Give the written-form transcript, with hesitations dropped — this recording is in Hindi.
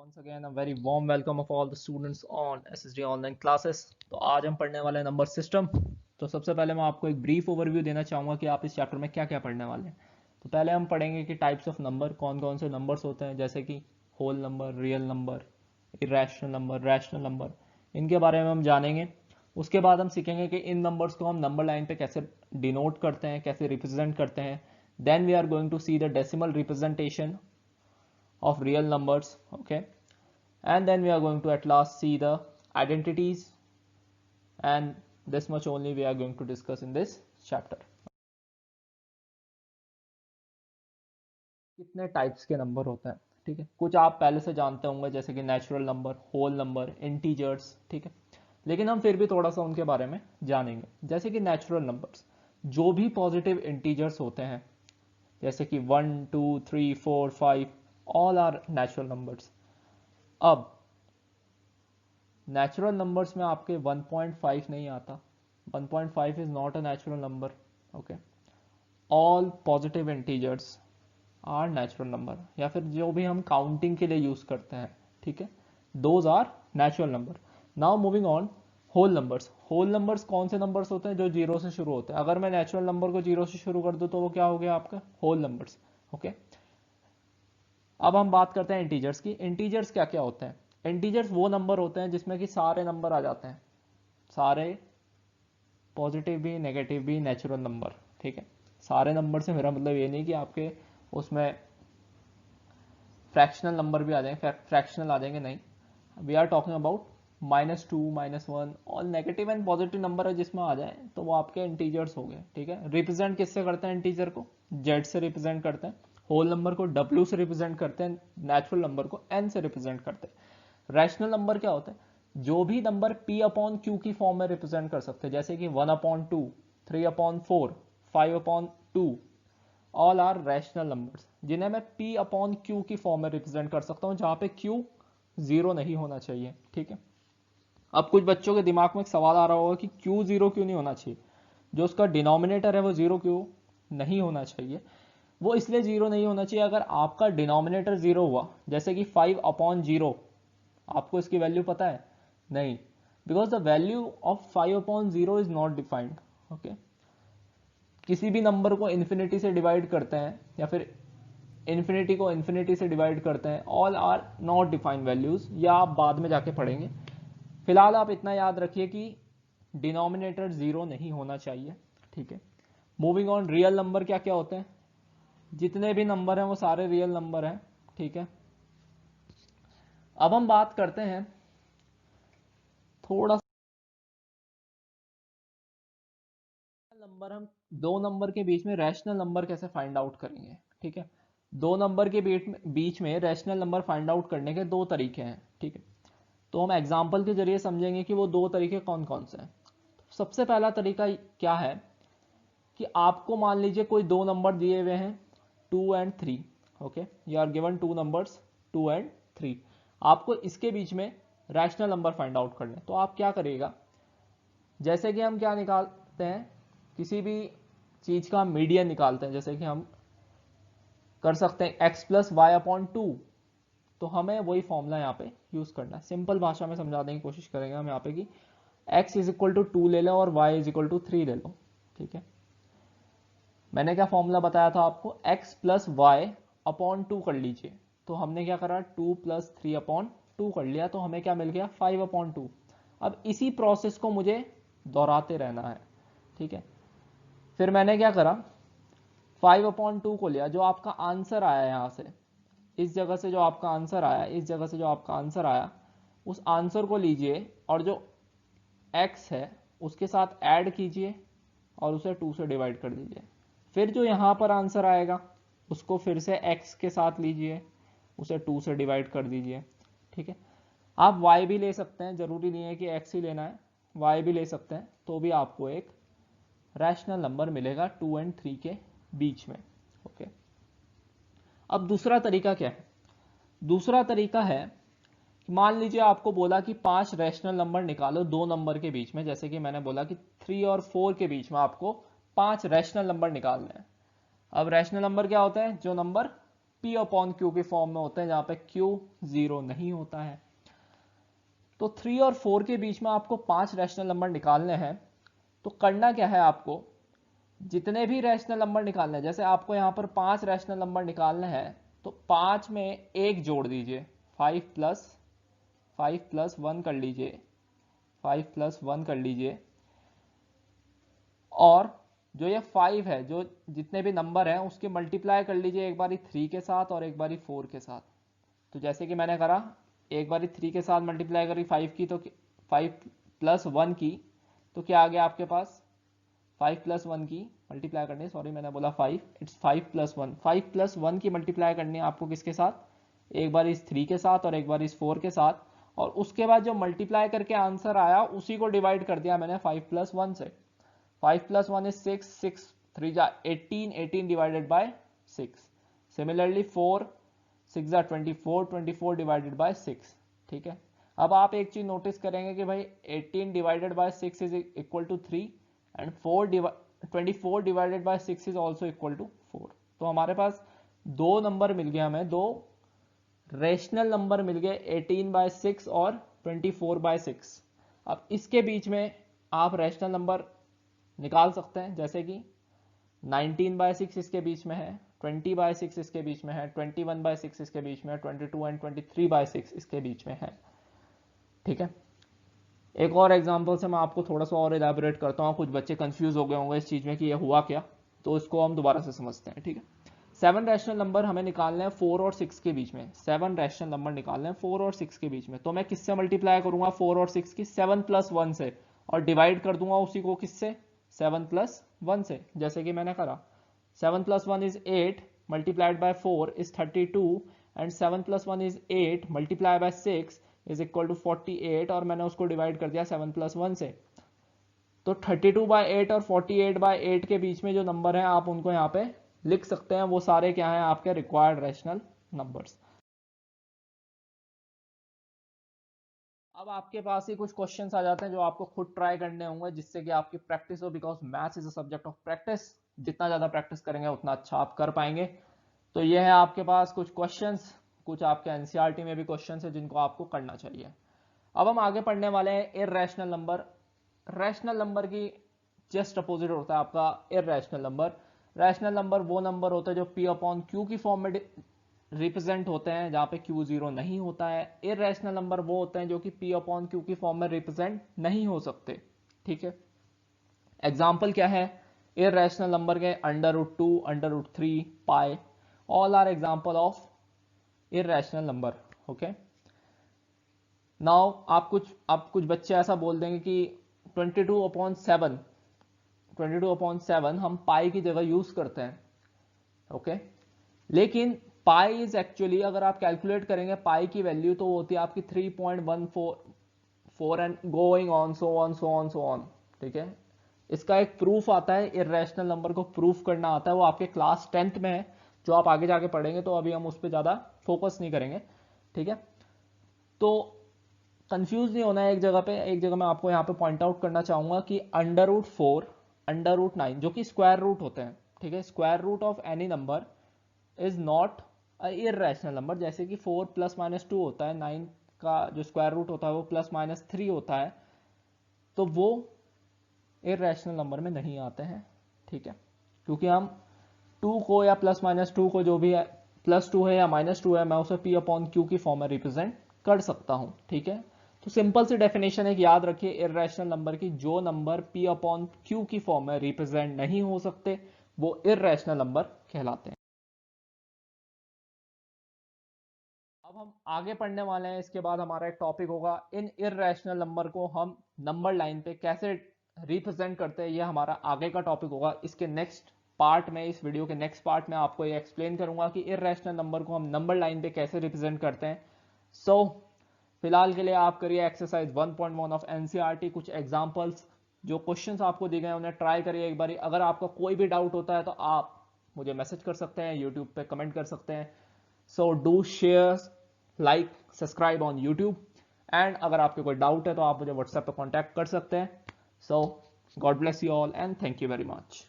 Once again, a very warm welcome of all the students on SSD online classes. तो आज हम पढ़ने वाले हैं नंबर सिस्टम। तो सबसे पहले मैं आपको एक ब्रीफ ओवरव्यू देना चाहूँगा कि आप इस चैप्टर में क्या क्या पढ़ने वाले हैं। तो पहले हम पढ़ेंगे कि टाइप्स ऑफ नंबर कौन कौन से नंबर्स होते हैं, जैसे कि whole number, real number, irrational number, rational number, इनके बारे में हम जानेंगे। उसके बाद हम सीखेंगे कि इन नंबर्स को हम नंबर लाइन पे कैसे डिनोट करते हैं, कैसे रिप्रेजेंट करते हैं। Then we are going to see the decimal representation of real numbers, okay, and then we are going to at last see the identities, and this much only we are going to discuss in this chapter. कितने टाइप्स के नंबर होते हैं, ठीक है, कुछ आप पहले से जानते होंगे जैसे कि natural number, whole number, integers, ठीक है, लेकिन हम फिर भी थोड़ा सा उनके बारे में जानेंगे। जैसे कि नेचुरल नंबर्स, जो भी पॉजिटिव इंटीजर्स होते हैं जैसे कि 1 2 3 4 5 ऑल आर नेचुरल नंबर्स। अब नेचुरल नंबर्स में आपके 1.5 नहीं आता। 1.5 is not a natural number, okay. All positive integers are natural number, या फिर जो भी हम काउंटिंग के लिए यूज करते हैं, ठीक है, those are natural number. Now moving on, whole numbers. Whole numbers कौन से नंबर्स होते हैं? जो जीरो से शुरू होते हैं। अगर मैं नेचुरल नंबर को जीरो से शुरू कर दूं तो वो क्या हो गया आपका? Whole numbers, okay. अब हम बात करते हैं इंटीजर्स की। इंटीजर्स क्या क्या होते हैं? इंटीजर्स वो नंबर होते हैं जिसमें कि सारे नंबर आ जाते हैं, सारे पॉजिटिव भी नेगेटिव भी नेचुरल नंबर, ठीक है। सारे नंबर से मेरा मतलब ये नहीं कि आपके उसमें फ्रैक्शनल नंबर भी आ जाएंगे, फ्रैक्शनल आ जाएंगे, नहीं। वी आर टॉकिंग अबाउट -2 -1 और नेगेटिव एंड पॉजिटिव नंबर है जिसमें आ जाए तो वो आपके इंटीजर्स हो गए, ठीक है। रिप्रेजेंट किससे करते हैं इंटीजर को? जेड से रिप्रेजेंट करते हैं। होल नंबर को डब्ल्यू से रिप्रेजेंट करते हैं। नेचुरल नंबर को एन से रिप्रेजेंट करते हैं। रैशनल नंबर क्या होते हैं? जो भी नंबर पी अपॉन क्यू की फॉर्म में रिप्रेजेंट कर सकते हैं, जैसे कि 1/2, 3/4, 5/2, ऑल आर रैशनल नंबर्स, जिन्हें मैं पी अपॉन क्यू की फॉर्म में रिप्रेजेंट कर सकता हूं, जहां पे क्यू जीरो नहीं होना चाहिए, ठीक है। अब कुछ बच्चों के दिमाग में एक सवाल आ रहा होगा कि क्यू जीरो क्यों नहीं होना चाहिए? जो उसका डिनोमिनेटर है वो जीरो क्यों नहीं होना चाहिए? वो इसलिए जीरो नहीं होना चाहिए, अगर आपका डिनोमिनेटर जीरो हुआ, जैसे कि 5/0, आपको इसकी वैल्यू पता है? नहीं, because the value of 5/0 is not defined, okay. किसी भी नंबर को इन्फिनिटी से डिवाइड करते हैं या फिर इन्फिनिटी को इन्फिनिटी से डिवाइड करते हैं, all are not defined values, या आप बाद में जाके पढ़ेंगे। फिलहाल आप इतना याद रखिए कि डिनोमिनेटर जीरो नहीं होना चाहिए, ठीक है। मूविंग ऑन, रियल नंबर क्या क्या होते हैं? जितने भी नंबर हैं वो सारे रियल नंबर हैं, ठीक है। अब हम बात करते हैं थोड़ा नंबर, हम दो नंबर के बीच में रैशनल नंबर कैसे फाइंड आउट करेंगे, ठीक है। दो नंबर के बीच में रैशनल नंबर फाइंड आउट करने के दो तरीके हैं, ठीक है। तो हम एग्जाम्पल के जरिए समझेंगे कि वो दो तरीके कौन कौन से हैं। सबसे पहला तरीका क्या है कि आपको मान लीजिए कोई दो नंबर दिए हुए हैं 2 and 3, okay, you are given two numbers 2 and 3। आपको इसके बीच में रैशनल नंबर फाइंड आउट करने, तो आप क्या करिएगा, जैसे कि हम क्या निकालते हैं, किसी भी चीज का मीडियन निकालते हैं, जैसे कि हम कर सकते हैं x + y/2, तो हमें वही फॉर्मूला यहाँ पे यूज करना है। सिंपल भाषा में समझाने की कोशिश करेंगे हम यहाँ पे कि x = 2 ले लो और y = 3 ले लो, ठीक है। मैंने क्या फॉर्मूला बताया था आपको? x + y/2 कर लीजिए, तो हमने क्या करा, 2 + 3/2 कर लिया, तो हमें क्या मिल गया? 5/2। अब इसी प्रोसेस को मुझे दोहराते रहना है, ठीक है। फिर मैंने क्या करा, 5/2 को लिया, जो आपका आंसर आया यहाँ से, इस जगह से जो आपका आंसर आया, इस जगह से जो आपका आंसर आया, उस आंसर को लीजिए और जो x है उसके साथ ऐड कीजिए और उसे 2 से डिवाइड कर दीजिए। फिर जो यहाँ पर आंसर आएगा उसको फिर से x के साथ लीजिए, उसे 2 से डिवाइड कर दीजिए, ठीक है। आप y भी ले सकते हैं, जरूरी नहीं है कि x ही लेना है, y भी ले सकते हैं, तो भी आपको एक रैशनल नंबर मिलेगा 2 and 3 के बीच में, ओके। अब दूसरा तरीका क्या है? दूसरा तरीका है, मान लीजिए आपको बोला कि 5 रैशनल नंबर निकालो दो नंबर के बीच में, जैसे कि मैंने बोला कि 3 और 4 के बीच में आपको 5 रैशनल नंबर निकालने हैं। अब रैशनल नंबर क्या होता है? जो नंबर P अपॉन Q के फॉर्म में होते हैं, जहां पे Q 0 नहीं होता है। तो 3 और 4 के बीच में आपको 5 रैशनल नंबर निकालने हैं। तो करना क्या है, आपको जितने भी रैशनल नंबर निकालने हैं, जैसे आपको यहाँ पर 5 रैशनल नंबर निकालने हैं, तो 5 में एक जोड़ दीजिए, 5 प्लस 1 कर लीजिए, 5 प्लस 1 कर लीजिए। और जो ये 5 है, जो जितने भी नंबर हैं उसके मल्टीप्लाई कर लीजिए, एक बारी 3 के साथ और एक बारी 4 के साथ। तो जैसे कि मैंने करा, एक बारी 3 के साथ मल्टीप्लाई करी 5 की, तो 5 प्लस 1 की, तो क्या आ गया आपके पास, 5 प्लस 1 की मल्टीप्लाई करनी, सॉरी मैंने बोला 5, इट्स 5 प्लस 1, 5 प्लस 1 की मल्टीप्लाई करनी है आपको किसके साथ, एक बार इस 3 के साथ और एक बार इस 4 के साथ। और उसके बाद जो मल्टीप्लाई करके आंसर आया उसी को डिवाइड कर दिया मैंने 5 प्लस 1 से। 5 प्लस 1 इज 6, 6 3 जा 18, 18 डिवाइडेड बाय 6। सिमिलरली 4 6 जा 24, 24 डिवाइडेड बाय 6। ठीक है, अब आप एक चीज नोटिस करेंगे कि भाई 18 divided by 6 is equal to 3 and 24 divided by 6 is also equal to 4। तो हमारे पास दो नंबर मिल गए, हमें दो रेशनल नंबर मिल गए, 18 बाय 6 और 24 बाय 6। अब इसके बीच में आप रेशनल नंबर निकाल सकते हैं, जैसे कि 19 बाय 6 इसके बीच में है, 20 बाय 6 इसके बीच में है, 21 बाय 6 इसके बीच में है, 22 एंड 23 बाय 6 इसके बीच में है। ठीक है, एक और एग्जांपल से मैं आपको थोड़ा सा और इलैबोरेट करता हूँ, कुछ बच्चे कंफ्यूज हो गए होंगे इस चीज में कि ये हुआ क्या, तो इसको हम दोबारा से समझते हैं। ठीक है, 7 रैशनल नंबर हमें निकालने हैं 4 और 6 के बीच में, 7 रैशनल नंबर निकालने हैं 4 और 6 के बीच में। तो मैं किससे मल्टीप्लाई करूंगा 4 और 6 की, 7 प्लस 1 से, और डिवाइड कर दूंगा उसी को किससे, 7 प्लस 1 से, जैसे कि मैंने करा। 7 plus 1 is 8 multiplied by 4 is 32 and 7 plus 1 is 8 multiply by 6 is equal to 48, और मैंने उसको डिवाइड कर दिया 7 प्लस 1 से। तो 32 बाय 8 और 48 बाय 8 के बीच में जो नंबर है आप उनको यहाँ पे लिख सकते हैं, वो सारे क्या हैं, आपके रिक्वायर्ड रैशनल नंबर्स। अब आपके पास ही कुछ क्वेश्चंस आ जाते हैं जो आपको खुद ट्राई करने होंगे, जिससे कि आपकी प्रैक्टिस हो, because maths is a subject of practice. जितना ज्यादा प्रैक्टिस करेंगे उतना अच्छा आप कर पाएंगे। तो ये है आपके पास कुछ क्वेश्चंस, कुछ आपके एनसीईआरटी में भी क्वेश्चंस है जिनको आपको करना चाहिए। अब हम आगे पढ़ने वाले हैं इररेशनल नंबर। रैशनल नंबर की जस्ट अपोजिट होता है आपका इररेशनल नंबर। रैशनल नंबर वो नंबर होता है जो P अपॉन Q की फॉर्म में रिप्रेजेंट होते हैं, जहां पे Q 0 नहीं होता है। इररेशनल नंबर वो होते हैं जो कि P अपॉन Q की फॉर्म में रिप्रेजेंट नहीं हो सकते। ठीक है, एग्जाम्पल क्या है इररेशनल नंबर के, √2, √3, pi, all are example of irrational number. Okay, now आप कुछ बच्चे ऐसा बोल देंगे कि 22/7 हम पाई की जगह यूज करते हैं। ओके, लेकिन पाई इज एक्चुअली, अगर आप कैलकुलेट करेंगे पाई की वैल्यू, तो होती है आपकी 3.144 and going on so on so on so on. ठीक है, इसका एक प्रूफ आता है, इररेशनल नंबर को प्रूफ करना आता है, वो आपके क्लास 10th में है, जो आप आगे जाके पढ़ेंगे, तो अभी हम उस पर ज्यादा फोकस नहीं करेंगे। ठीक है, तो कंफ्यूज नहीं होना है एक जगह पे। एक जगह मैं आपको यहाँ पे पॉइंट आउट करना चाहूंगा कि √4, √9 जो कि स्क्वायर रूट होते हैं, ठीक है, square root of any number is not a irrational number. जैसे कि 4 ± 2 होता है, 9 का जो स्क्वायर रूट होता है वो ±3 होता है, तो वो इररेशनल नंबर में नहीं आते हैं। ठीक है, क्योंकि हम 2 को या ±2 को, जो भी है +2 है या -2 है, मैं उसे P अपॉन Q की फॉर्म में रिप्रेजेंट कर सकता हूं। ठीक है, तो सिंपल सी डेफिनेशन है कि याद रखिए इररेशनल नंबर की, जो नंबर P अपॉन Q की फॉर्म में रिप्रेजेंट नहीं हो सकते वो इररेशनल नंबर कहलाते हैं। अब हम आगे पढ़ने वाले हैं, इसके बाद हमारा एक टॉपिक होगा इन इररेशनल नंबर को हम नंबर लाइन पे कैसे रिप्रेजेंट करते हैं, ये हमारा आगे का टॉपिक होगा। इसके नेक्स्ट पार्ट में, इस वीडियो के नेक्स्ट पार्ट में आपको ये एक्सप्लेन करूंगा कि इररेशनल नंबर को हम नंबर लाइन पे कैसे रिप्रेजेंट करते हैं। सो फिलहाल के लिए आप करिए एक्सरसाइज 1.1 ऑफ एनसीईआरटी, कुछ एग्जांपल्स, जो क्वेश्चंस आपको दिए गए हैं उन्हें ट्राई करिए एक बारी। अगर आपका कोई भी डाउट होता है तो आप मुझे मैसेज कर सकते हैं, यूट्यूब पे कमेंट कर सकते हैं। So do share, like, subscribe on YouTube, and अगर आपके कोई डाउट है तो आप मुझे व्हाट्सएप पे कांटेक्ट कर सकते हैं। So God bless you all and thank you very much.